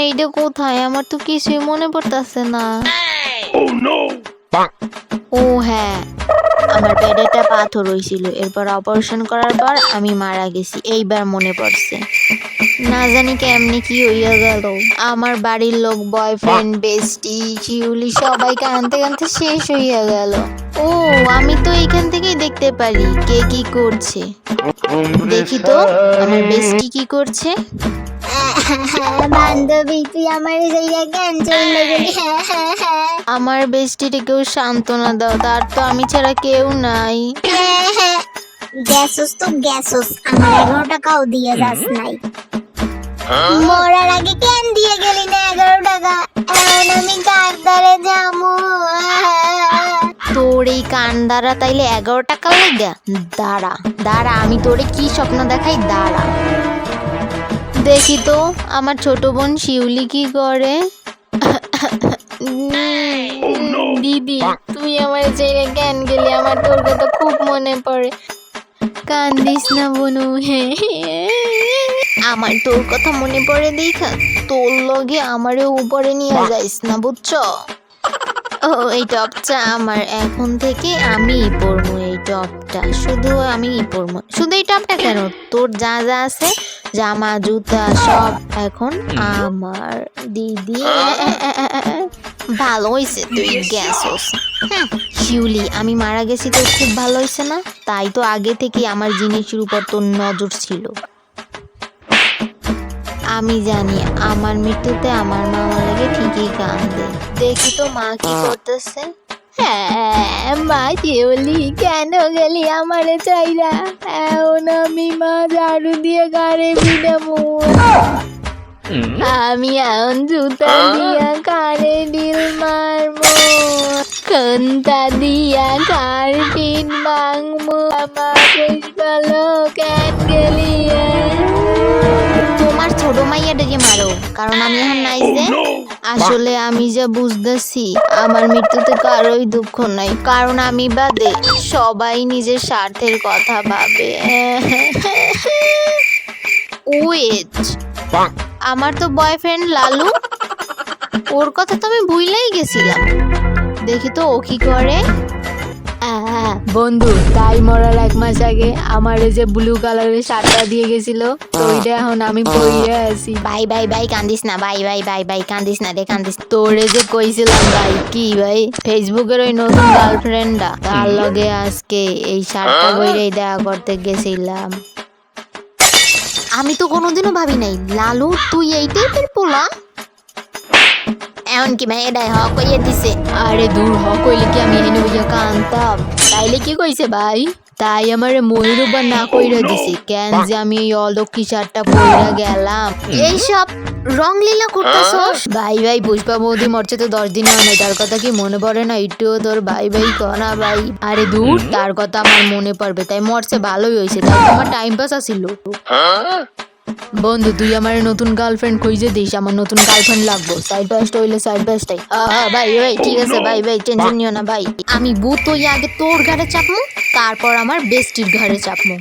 এইটা কোথায়? আমার তো কিছুই মনে পড়তেছে না। ও হ্যাঁ, আমার পেটে একটা পাথর হয়েছিল, এরপর অপারেশন করার পর আমি মারা গেছি। এইবার মনে পড়ছে। না জানি কেমনি কি হইয়া গেল। আমার বাড়ির লোক, বয়ফ্রেন্ড, বেস্টি, শিউলি সবাই কাঁদতে কাঁদতে শেষ হইয়া গেল। ও, আমি তো এইখান থেকেই দেখতে পারি কে কি করছে। দেখি তো আমার বেস্টি কি করছে। বান্ধবী, তুই আমার জায়গা কেন চলে গেলি? আমার বেস্টিটা কেউ সান্ত্বনা দাও, তার তো আমি ছাড়া কেউ নাই। গ্যাসোস তো গ্যাসোস, আমার 11 টাকাও দিয়ে যাস নাই। মরার আগে কেন দিয়ে গেলি না 11 টাকা? এখন আমি কার দ্বারে যাবো? তোর এই কান দ্বারা তাইলে 11 টাকা লাগা? দাঁড়া দাঁড়া, আমি তোরে কি স্বপ্ন দেখাই, দাঁড়া। দেখি তো আমার ছোট বোন শিউলি কি করে। দিদি, তুই আমার ছেড়ে কেন গেলি? আমার তোর কথা খুব মনে পড়ে। কান্দিস না বনু। আমার তোর কথা মনে পড়ে দেখা তোর লগে আমারে উপরে নিয়ে যাইস না, বুঝছো? ও, এই টপটা আমার, এখন থেকে আমিই পরবো এই টপটা, শুধু আমিই পরবো। শুধু এই টপটা কেন, তোর যা যা আছে জামা জুতা সব এখন আমার। দিদি ভালো হয়েছে তুই গেছস। শিউলি, আমি মারা গেছি তোর খুব ভালো হয়েছে না? তাই তো আগে থেকে আমার জিনিসের উপর তোর নজর ছিল। আমি জানি আমার মৃত্যুতে আমার মা আমার লাগে ঠিকই কাঁদবে। দেখি তো মা কি করতেছে। হ্যাঁ মা শিউলি, কেন গেলি আমারে চাইরা? এখন আমি মা ঝাড়ু দিয়ে গাড়ি বিদাবো। আমি এখন জুতা দিয়া কারে ডিল মারবো, খন্তা দিয়া কার পিন ভাঙবো। আমাকে বলো কেন গেলি? তোমার ছোট মাইয়াটাকে মারো, কারণ আমি এখন নাই যে। আসলে আমি যা বুঝতেছি, আমার মৃত্যুতে কারোই দুঃখ নাই, কারণ আমি বাদে সবাই নিজের স্বার্থের কথা ভাবে। ওয়েট, আমার তো বয়ফ্রেন্ড লালু, ওর কথা তো আমি ভুলেই গেছিলাম। দেখি তো ও কি করে। বন্ধু, তাই মরার 1 মাস আগে আমার যে ব্লু কালারের শার্টটা দিয়ে গেছিল, ওইটা এখন আমি পরে আছি। ভাই ভাই ভাই কান্দিস না, ভাই ভাই ভাই ভাই কান্দিস না রে, কান্দিস। তোরে যে কইছিলাম ভাই, কি ভাই, ফেসবুকের ওই নতুন গার্লফ্রেন্ডটা, তার লগে আজকে এই শার্টটা পরেই দেখা করতে গেছিলাম। আমি তো কোনোদিনও ভাবি নাই লালু তুই এই টাইপের পোলা। এমন কি ভাই এটাই হক কইয়ে দিছে? আরে দূর, হক কইলে কি আমি এনে বুঝে কানতাম? তাইলে কি কইছে ভাই? তাই আমার ময়ূরবা না কইরা দিছে কেন যে আমি এই অলক্ষী শার্টটা পইরা গেলাম। এইসব রং লীলা করতেছস? ভাই ভাই, পুষ্পা বৌদি মরছে তো 10 দিন হয় নাই, তার কথা কি মনে পড়ে না? একটু তোর ভাই ভাই কনা ভাই। আরে দূর, তার কথা আমার মনে পড়বে, তাই মরছে ভালোই হয়েছে, তাই তোমার টাইম পাস আসিল। বন্ধু, তুই আমার নতুন গার্লফ্রেন্ড খুঁজে দিস, আমার নতুন গার্লফ্রেন্ড লাগবো। সাইড বেস্ট হইলে সাইড বেস্টাই। ভাই ভাই ঠিক আছে ভাই ভাই, টেনশন নিও না ভাই। আমি ভূত হই আগে তোর ঘাড়ে চাপমু, তারপর আমার বেস্টির ঘাড়ে চাপমু।